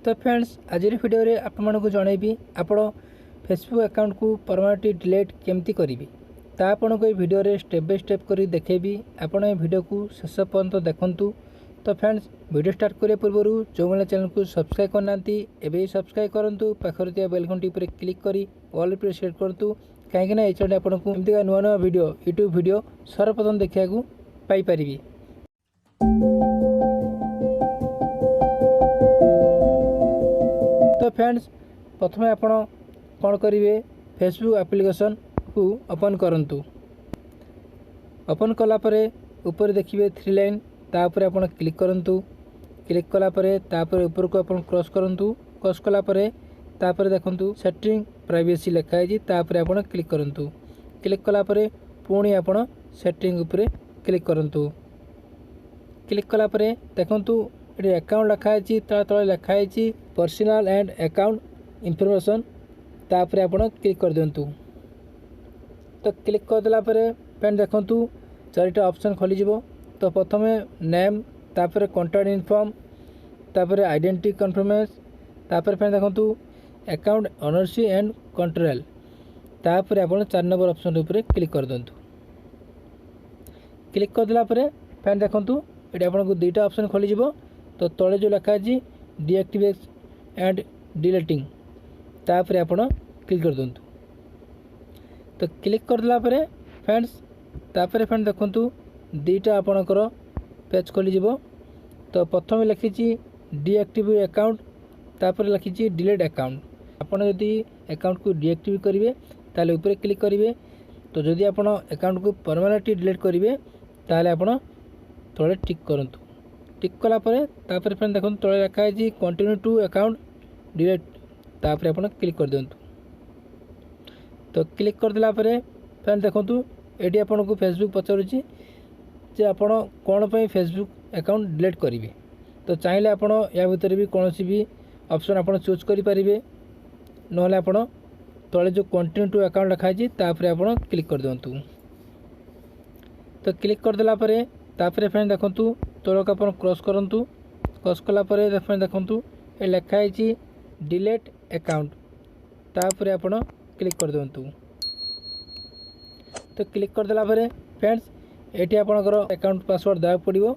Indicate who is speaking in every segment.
Speaker 1: तो फ्रेंड्स आज वीडियो रे आपको जनइबी आपण फेसबुक अकाउंट को परमानेंटली डिलीट केमती करेंगे ता आपको ये वीडियो रे स्टेप बाय स्टेप कर देखेबी। आपण ये वीडियो को शेष पर्यंत देखंतु। तो फ्रेंड्स वीडियो स्टार्ट करने पूर्व जो मैंने चैनल को सब्सक्राइब करना एवं सब्सक्राइब करूँ पाखर दिया बेल घंटी पर क्लिक कर ऑल पर सेट करूँ कहीं ये चैनल आपको एमती नुआ नुआ वीडियो यूट्यूब वीडियो सर्वप्रथम देखा पाइपर। तो फ्रेंड्स प्रथम आपण कौन करेंगे फेसबुक एप्लिकेशन को ओपन करंतु। ओपन कलापर ऊपर देखिए 3 लाइन तापर आप क्लिक करंतु। क्लिक कलापर तापर ऊपर को आप क्रॉस करंतु। क्रॉस कलापर तापर देखंतु सेटिंग प्राइवेसी लिखाई तापर आप क्लिक करंतु। क्लिक कलापर पुणी आप सेटिंग ऊपर क्लिक करंतु। क्लिक कलापर देखंतु ये अकाउंट लिखाई तले लिखाई पर्सनल एंड अकाउंट इनफॉरमेशन तापर आप क्लिक कर दिंतु। तो क्लिक करदेला फ्रेंड देखंतु 4टा ऑप्शन खोली। तो प्रथम नेम तापर कॉन्टैक्ट इनफॉर्म तापर आइडेंटिटी कन्फर्मेंस तापर फ्रेंड देखंतु अकाउंट ओनरशिप एंड कंट्रोल तापर आप 4 नंबर ऑप्शन ऊपर क्लिक कर दिंतु। क्लिक करदेला फ्रेंड देखंतु ये आपको 2टा ऑप्शन खोली। तो तले जो लिखाई डीएक्टिवेट एंड डिलीटिंग तापर आप क्लिक कर दिंतु। तो क्लिक करदेला फ्रेंड्स तापर फ्रेंड देखंतु 2टा आपणकर पेज खोली। तो प्रथम लिखी डीएक्टिवेट अकाउंट तापर लिखी डिलीट अकाउंट। आपड़ जदि अकाउंट को डीएक्टिवेट करेंगे ताले ऊपर क्लिक करेंगे। तो जदि आप अकाउंट को परमानेंटली डिलीट करेंगे ताले आप तले टिक करंतु। टिक कलापर तापर फ्रेंड देखो तले लिखाई कंटिन्यू टू अकाउंट डिलीट तापर आप क्लिक कर दिंतु। तो क्लिक करदेला फ्रेंड देखो ये आपन को फेसबुक पचारुची जे आपण कौन पे फेसबुक अकाउंट डिलीट करेंगे। तो चाहिए आप या भितर भी कौन भी ऑप्शन आप चूज करेंगे ना आप तले जो कंटिन्यू टू अकाउंट लिखाई तापर आप क्लिक कर दिंतु। तो क्लिक करदेला तापर फ्रेंड देखो तलक आप क्रॉस करंतु। क्रॉस कलापर फ्रेंड देखो ये लिखाई डिलीट अकाउंट तापर आप क्लिक कर दिंतु। तो क्लिक करदेला फ्रेंड्स ये आपंकर अकाउंट पासवर्ड देवा पड़ो।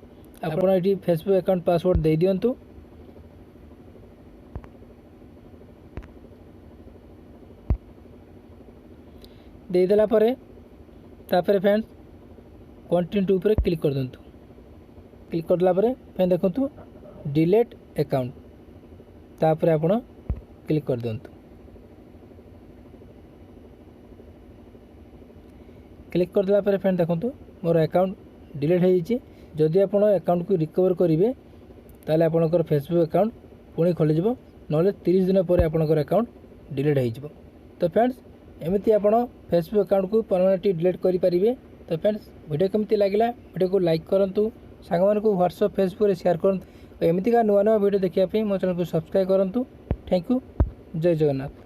Speaker 1: आप फेसबुक अकाउंट पासवर्ड दे दिंतु। देदेला तापर फ्रेंड्स कंटिन्यू ऊपर क्लिक कर दिंतु। क्लिक करदेला फ्रेंड देखो डिलीट अकाउंट तापर आप क्लिक कर दिंतु। क्लिक करदेला फ्रेंड देखो मोर अकाउंट डिलीट हो। जदि आप अकाउंट को रिकवर करेंगे ताले आपनकर फेसबुक अकाउंट पुणी खोल ना 30 दिन पर आपनकर अकाउंट डिलीट हो। तो फ्रेंड्स एमती आप फेसबुक अकाउंट को परमानेंटली डिलीट करेंगे। तो फ्रेंड्स वीडियो केमती लगे वीडियो को लाइक करूँ सांग को व्हाट्सएप फेसबुक रे शेयर करूँ। एमती का नुआ नुआ वीडियो देखा मो चैनल को सब्सक्राइब करूँ। Thank you. जय जगन्नाथ।